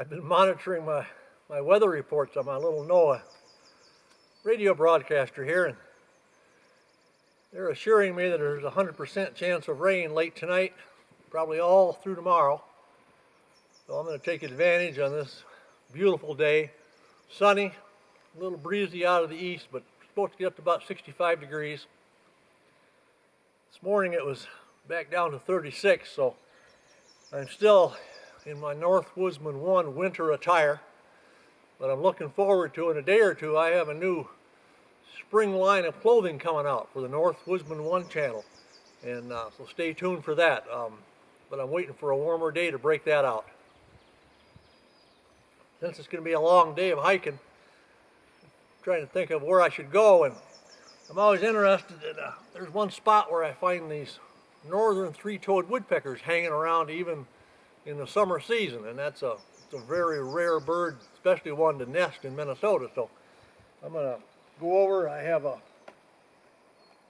I've been monitoring my weather reports on my little NOAA radio broadcaster here, and they're assuring me that there's a 100% chance of rain late tonight, probably all through tomorrow. So I'm going to take advantage on this beautiful day. Sunny, a little breezy out of the east, but supposed to get up to about 65 degrees. This morning it was back down to 36, so I'm still in my North Woodsman 1 winter attire, but I'm looking forward to, in a day or two, I have a new spring line of clothing coming out for the North Woodsman 1 channel, and so stay tuned for that. But I'm waiting for a warmer day to break that out. Since it's going to be a long day of hiking, I'm trying to think of where I should go, and I'm always interested in, there's one spot where I find these northern three-toed woodpeckers hanging around even in the summer season, and it's a very rare bird, especially one to nest in Minnesota. So I'm going to go over. I have a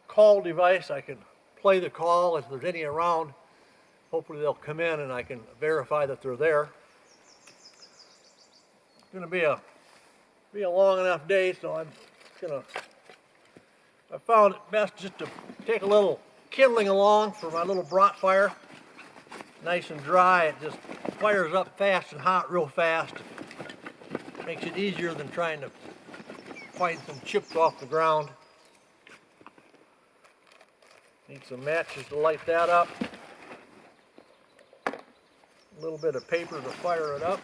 call device. I can play the call if there's any around. Hopefully they'll come in and I can verify that they're there. It's going to be a long enough day, so I found it best just to take a little kindling along for my little brat fire. Nice and dry, it just fires up fast and hot real fast. Makes it easier than trying to find some chips off the ground. Need some matches to light that up. A little bit of paper to fire it up.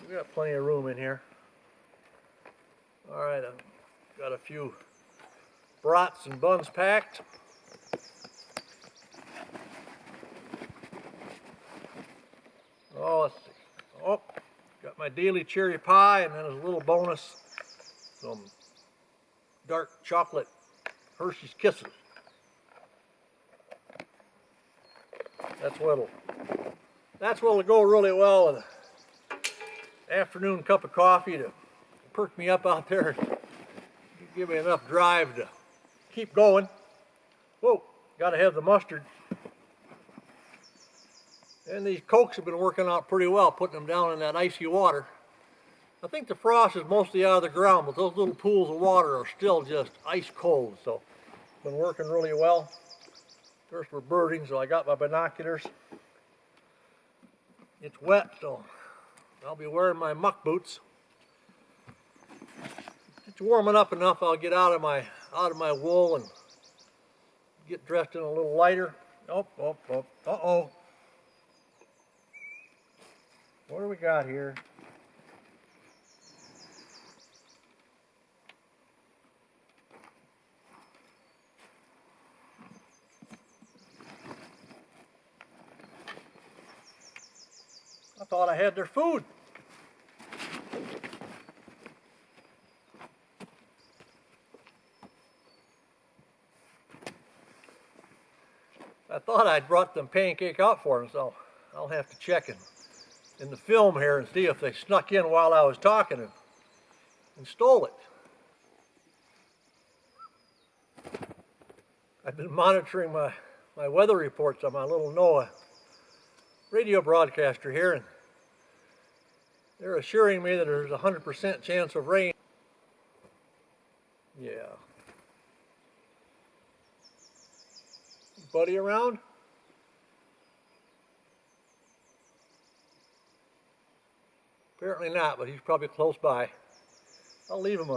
We got plenty of room in here. Alright, I've got a few brats and buns packed. Oh, let's see. Oh, got my daily cherry pie, and then as a little bonus, some dark chocolate Hershey's Kisses. That's what'll go really well with an afternoon cup of coffee to perk me up out there and give me enough drive to keep going. Whoa, gotta have the mustard. And these Cokes have been working out pretty well, putting them down in that icy water. I think the frost is mostly out of the ground, but those little pools of water are still just ice cold. So it's been working really well. First we're birding, so I got my binoculars. It's wet, so I'll be wearing my muck boots. It's warming up enough, I'll get out of my wool and get dressed in a little lighter. Oh, uh-oh. What do we got here? I thought I had their food. I thought I'd brought them pancake out for them, so I'll have to check in the film here and see if they snuck in while I was talking and stole it. I've been monitoring my weather reports on my little NOAA radio broadcaster here, and they're assuring me that there's a 100% chance of rain. Yeah. Buddy around? Apparently not, but he's probably close by. I'll leave him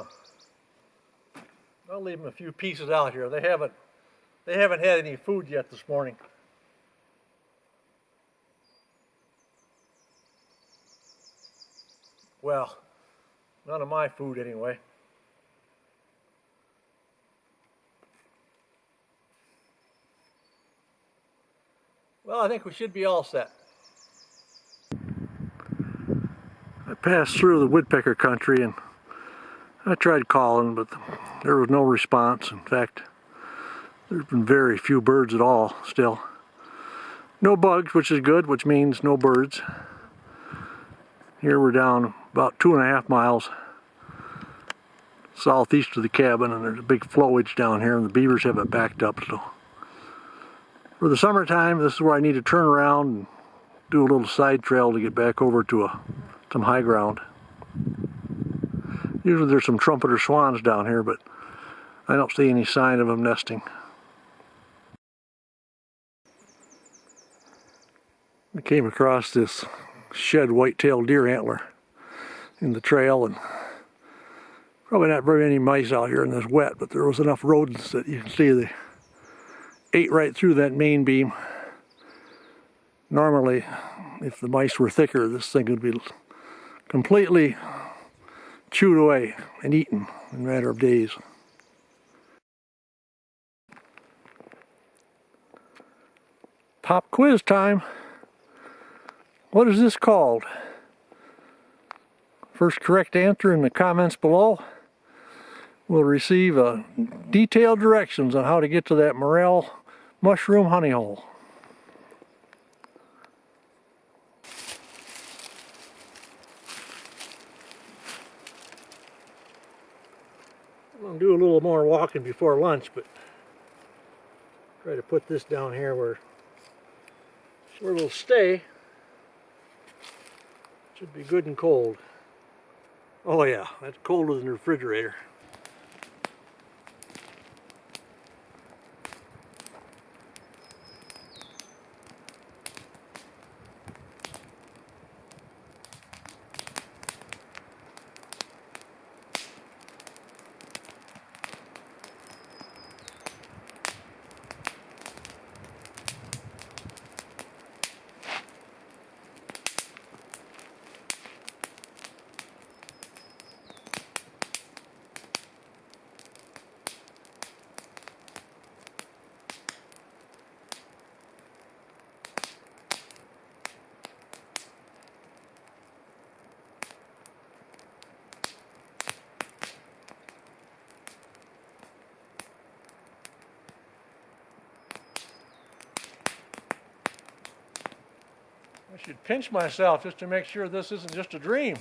a few pieces out here. They haven't had any food yet this morning. Well, none of my food anyway. Well, I think we should be all set. I passed through the woodpecker country and I tried calling, but there was no response. In fact, there's been very few birds at all still. No bugs, which is good, which means no birds. Here we're down about 2.5 miles southeast of the cabin, and there's a big flowage down here, and the beavers have it backed up. So for the summertime, this is where I need to turn around and do a little side trail to get back over to some high ground. Usually there's some trumpeter swans down here, but I don't see any sign of them nesting. I came across this shed white-tailed deer antler in the trail, and probably not very many mice out here in this wet, but there was enough rodents that you can see they ate right through that main beam. Normally, if the mice were thicker, this thing would be completely chewed away and eaten in a matter of days. Pop quiz time. What is this called? First correct answer in the comments below will receive detailed directions on how to get to that morel mushroom honey hole. I'm going to do a little more walking before lunch, but try to put this down here where it'll stay. Should be good and cold. Oh yeah, that's colder than the refrigerator. I should pinch myself just to make sure this isn't just a dream.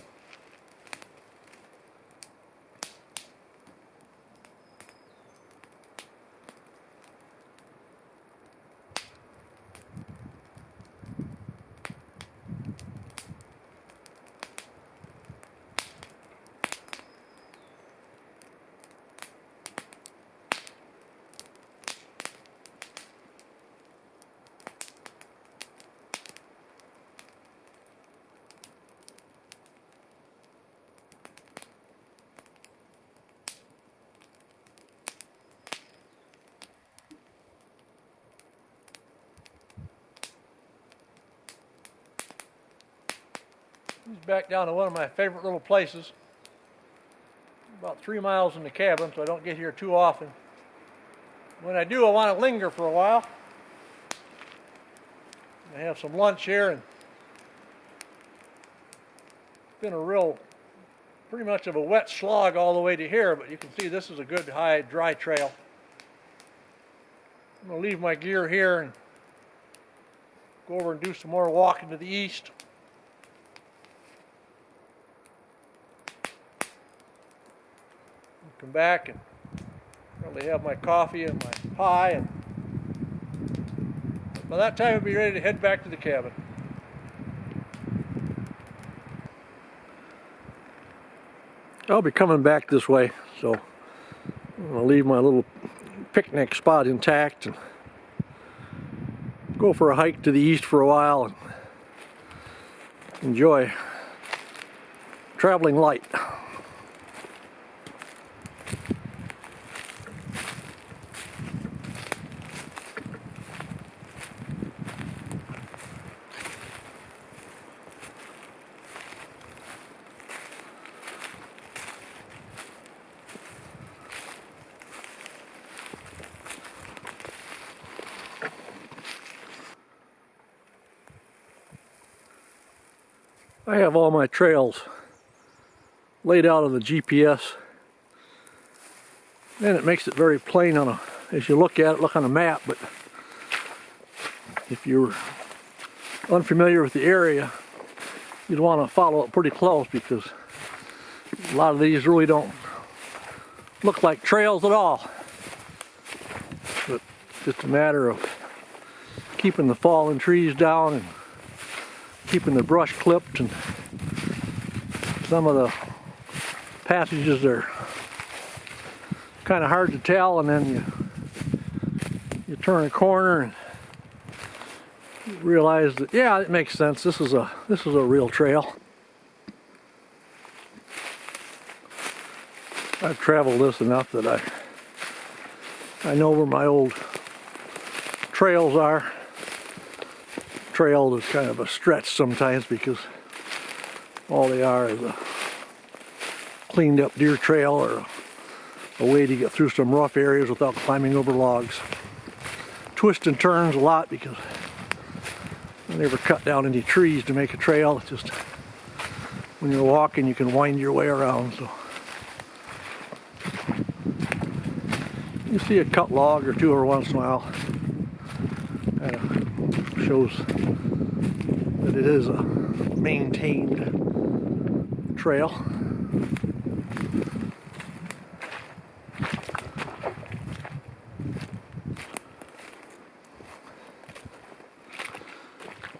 He's back down to one of my favorite little places. About 3 miles from the cabin, so I don't get here too often. When I do, I want to linger for a while. I have some lunch here, and it's been pretty much of a wet slog all the way to here, but you can see this is a good high dry trail. I'm going to leave my gear here and go over and do some more walking to the east. Come back and probably have my coffee and my pie, and by that time I'll be ready to head back to the cabin. I'll be coming back this way, so I'm going to leave my little picnic spot intact and go for a hike to the east for a while and enjoy traveling light. I have all my trails laid out on the GPS, and it makes it very plain as you look at it, look on a map, but if you're unfamiliar with the area, you'd want to follow it pretty close, because a lot of these really don't look like trails at all. But it's just a matter of keeping the fallen trees down and keeping the brush clipped, and some of the passages are kind of hard to tell, and then you turn a corner and you realize that, yeah, it makes sense. This is a real trail. I've traveled this enough that I know where my old trails are. Trail is kind of a stretch sometimes because all they are is a cleaned up deer trail or a way to get through some rough areas without climbing over logs. Twists and turns a lot because I never cut down any trees to make a trail. It's just when you're walking you can wind your way around. So you see a cut log or two every once in a while. Kind of shows that it is a maintained trail.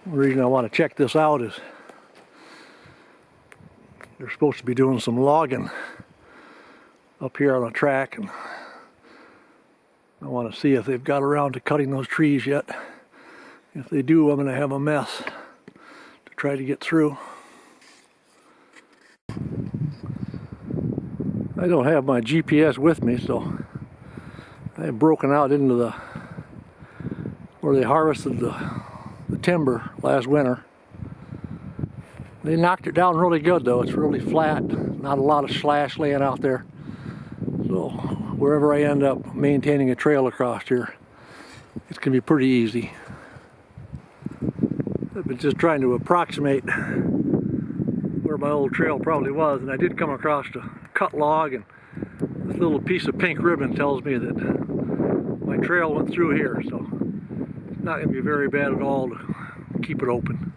The reason I want to check this out is they're supposed to be doing some logging up here on the track, and I want to see if they've got around to cutting those trees yet. If they do, I'm going to have a mess to try to get through. I don't have my GPS with me, so I've broken out into the where they harvested the timber last winter. They knocked it down really good though. It's really flat, not a lot of slash laying out there. So wherever I end up maintaining a trail across here, it's going to be pretty easy. I've been just trying to approximate where my old trail probably was, and I did come across a cut log, and this little piece of pink ribbon tells me that my trail went through here, so it's not going to be very bad at all to keep it open.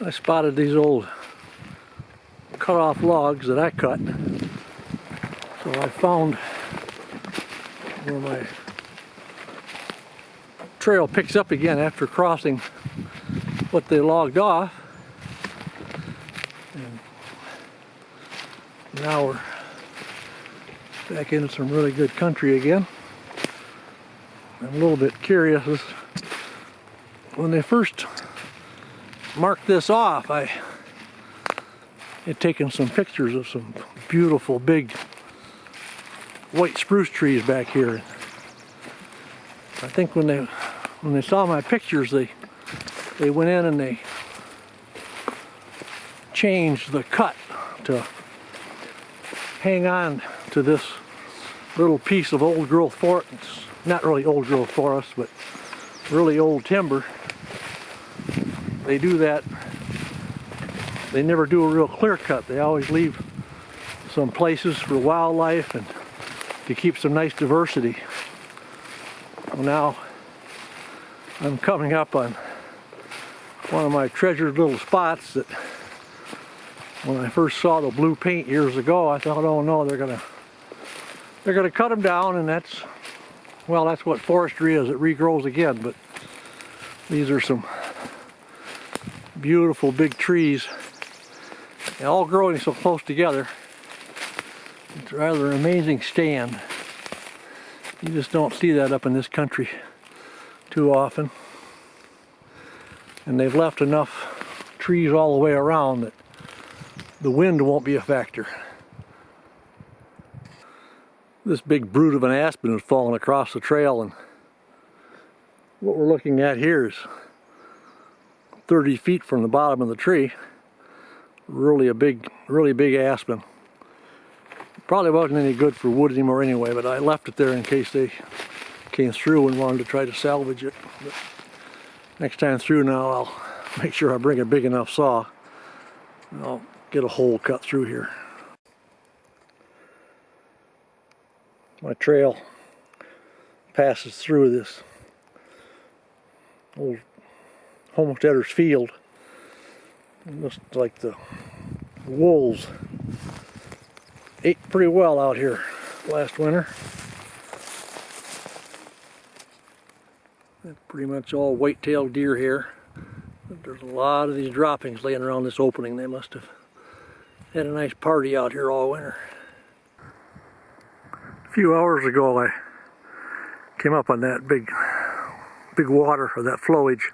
I spotted these old cut off logs that I cut, so I found where my trail picks up again after crossing what they logged off, and now we're back into some really good country again. I'm a little bit curious. When they first marked this off, I had taken some pictures of some beautiful big white spruce trees back here. I think when they saw my pictures, they went in and they changed the cut to hang on to this little piece of old growth forest. Not really old growth forest, but really old timber. They do that. They never do a real clear cut. They always leave some places for wildlife and to keep some nice diversity. Well, now I'm coming up on one of my treasured little spots that when I first saw the blue paint years ago, I thought, oh no, they're gonna cut them down, and that's what forestry is. It regrows again. But these are some beautiful big trees, and all growing so close together. It's rather an amazing stand. You just don't see that up in this country too often. And they've left enough trees all the way around that the wind won't be a factor. This big brute of an aspen has fallen across the trail, and what we're looking at here is 30 feet from the bottom of the tree. Really big aspen. Probably wasn't any good for wood anymore anyway, but I left it there in case they came through and wanted to try to salvage it. But next time through now, I'll make sure I bring a big enough saw. I'll get a hole cut through here. My trail passes through this old homesteader's field. It looks like the wolves ate pretty well out here last winter. That's pretty much all white-tailed deer here. But there's a lot of these droppings laying around this opening. They must have had a nice party out here all winter. A few hours ago I came up on that big water, or that flowage.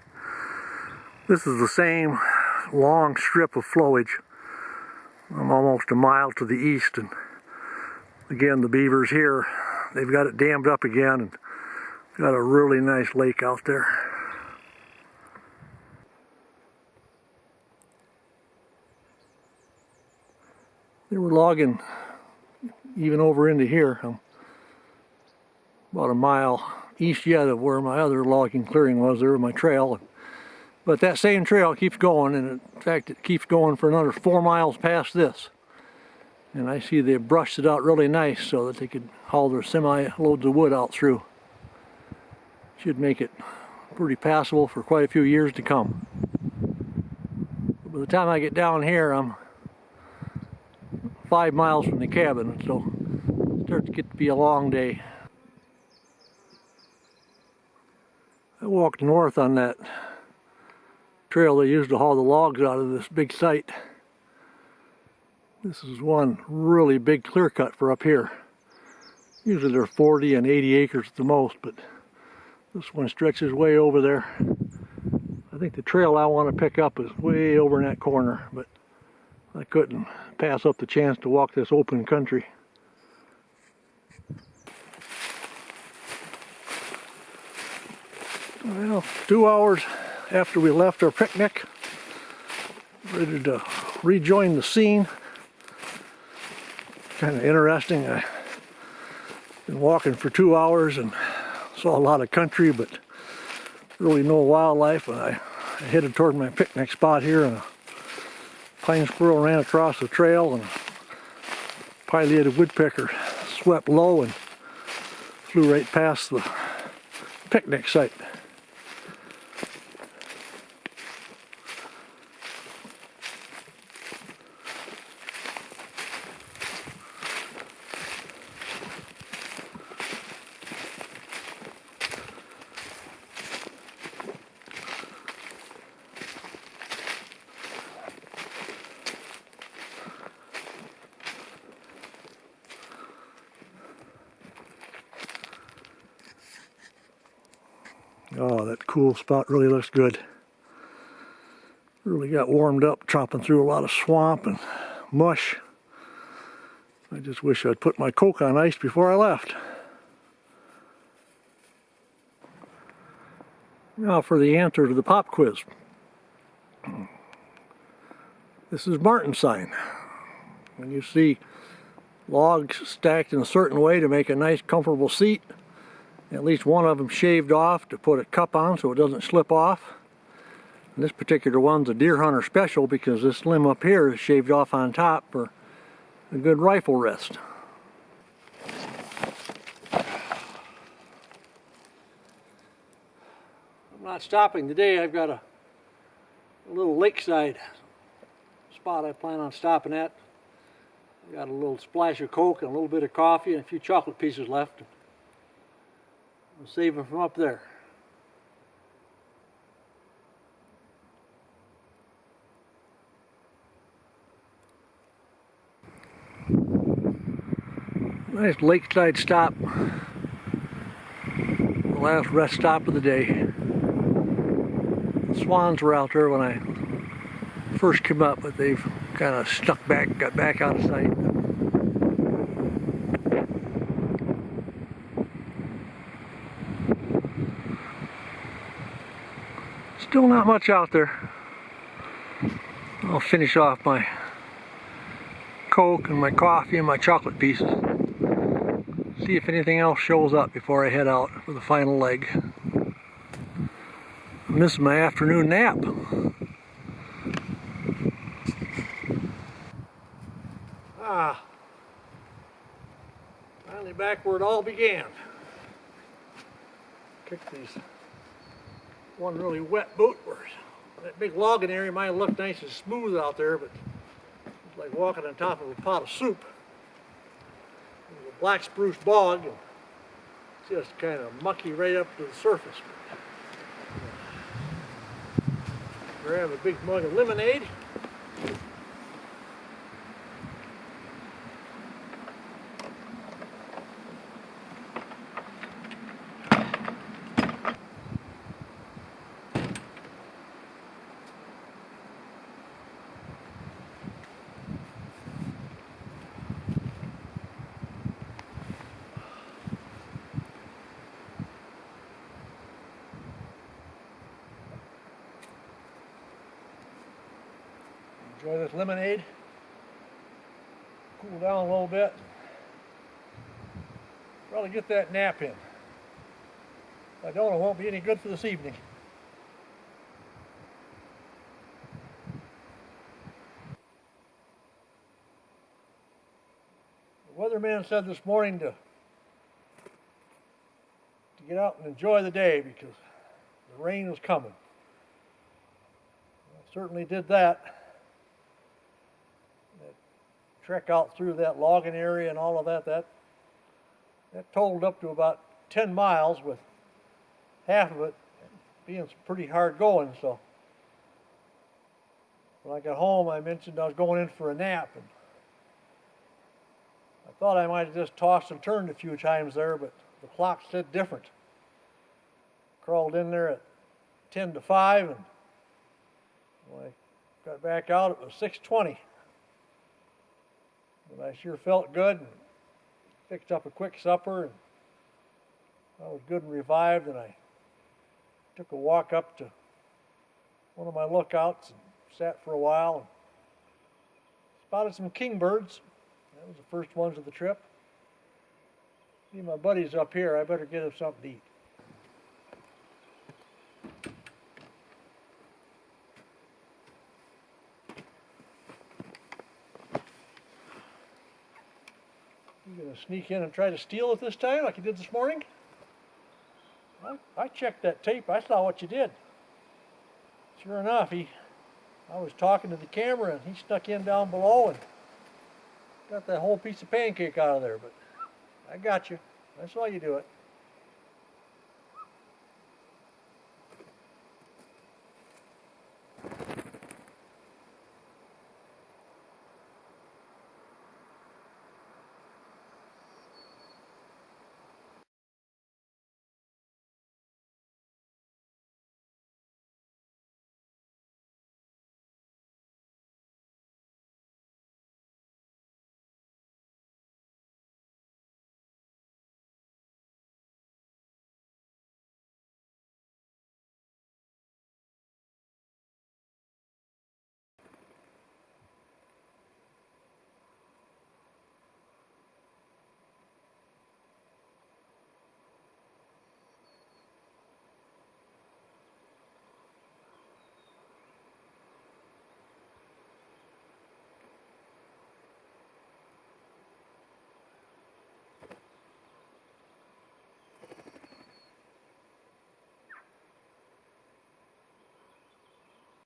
This is the same long strip of flowage. I'm almost a mile to the east, and again the beavers here, they've got it dammed up again and got a really nice lake out there. They were logging even over into here. I'm about a mile east yet of where my other logging clearing was. There was my trail. But that same trail keeps going, and in fact it keeps going for another 4 miles past this. And I see they brushed it out really nice so that they could haul their semi loads of wood out through. Should make it pretty passable for quite a few years to come. By the time I get down here, I'm 5 miles from the cabin, so it starts to get to be a long day. I walked north on that trail they used to haul the logs out of this big site. This is one really big clear cut for up here. Usually they're 40 and 80 acres at the most, but this one stretches way over there. I think the trail I want to pick up is way over in that corner, but I couldn't pass up the chance to walk this open country. Well, 2 hours after we left our picnic, ready to rejoin the scene. Kind of interesting. I've been walking for 2 hours and saw a lot of country, but really no wildlife. I headed toward my picnic spot here, and a pine squirrel ran across the trail, and a pileated woodpecker swept low and flew right past the picnic site. Oh, that cool spot really looks good. Really got warmed up chopping through a lot of swamp and mush. I just wish I'd put my Coke on ice before I left. Now for the answer to the pop quiz. This is martensign. When you see logs stacked in a certain way to make a nice comfortable seat, at least one of them shaved off to put a cup on so it doesn't slip off. And this particular one's a deer hunter special because this limb up here is shaved off on top for a good rifle rest. I'm not stopping today. I've got a little lakeside spot I plan on stopping at. I've got a little splash of Coke and a little bit of coffee and a few chocolate pieces left. I'll save them from up there. Nice lakeside stop. The last rest stop of the day. The swans were out there when I first came up, but they've kind of stuck back, got back out of sight. Still not much out there. I'll finish off my Coke and my coffee and my chocolate pieces. See if anything else shows up before I head out for the final leg. I'm missing my afternoon nap. Finally back where it all began. Kicked these one really wet boot where that big logging area might look nice and smooth out there, but it's like walking on top of a pot of soup. There's a black spruce bog and just kind of mucky right up to the surface. grab a big mug of lemonade. Enjoy this lemonade. Cool down a little bit. Probably get that nap in. If I don't, it won't be any good for this evening. The weatherman said this morning to get out and enjoy the day because the rain was coming. I certainly did that. That trek out through that logging area and all of that totaled up to about 10 miles, with half of it being pretty hard going. So when I got home, I mentioned I was going in for a nap, and I thought I might have just tossed and turned a few times there, but the clock said different. Crawled in there at 10 to 5, and when I got back out, it was 6:20. But I sure felt good, and fixed up a quick supper, and I was good and revived, and I took a walk up to one of my lookouts and sat for a while and spotted some kingbirds. That was the first ones of the trip. See, my buddy's up here. I better get him something to eat. You gonna sneak in and try to steal it this time like you did this morning? I checked that tape. I saw what you did. Sure enough, I was talking to the camera, and he snuck in down below and got that whole piece of pancake out of there. But I got you. I saw you do it.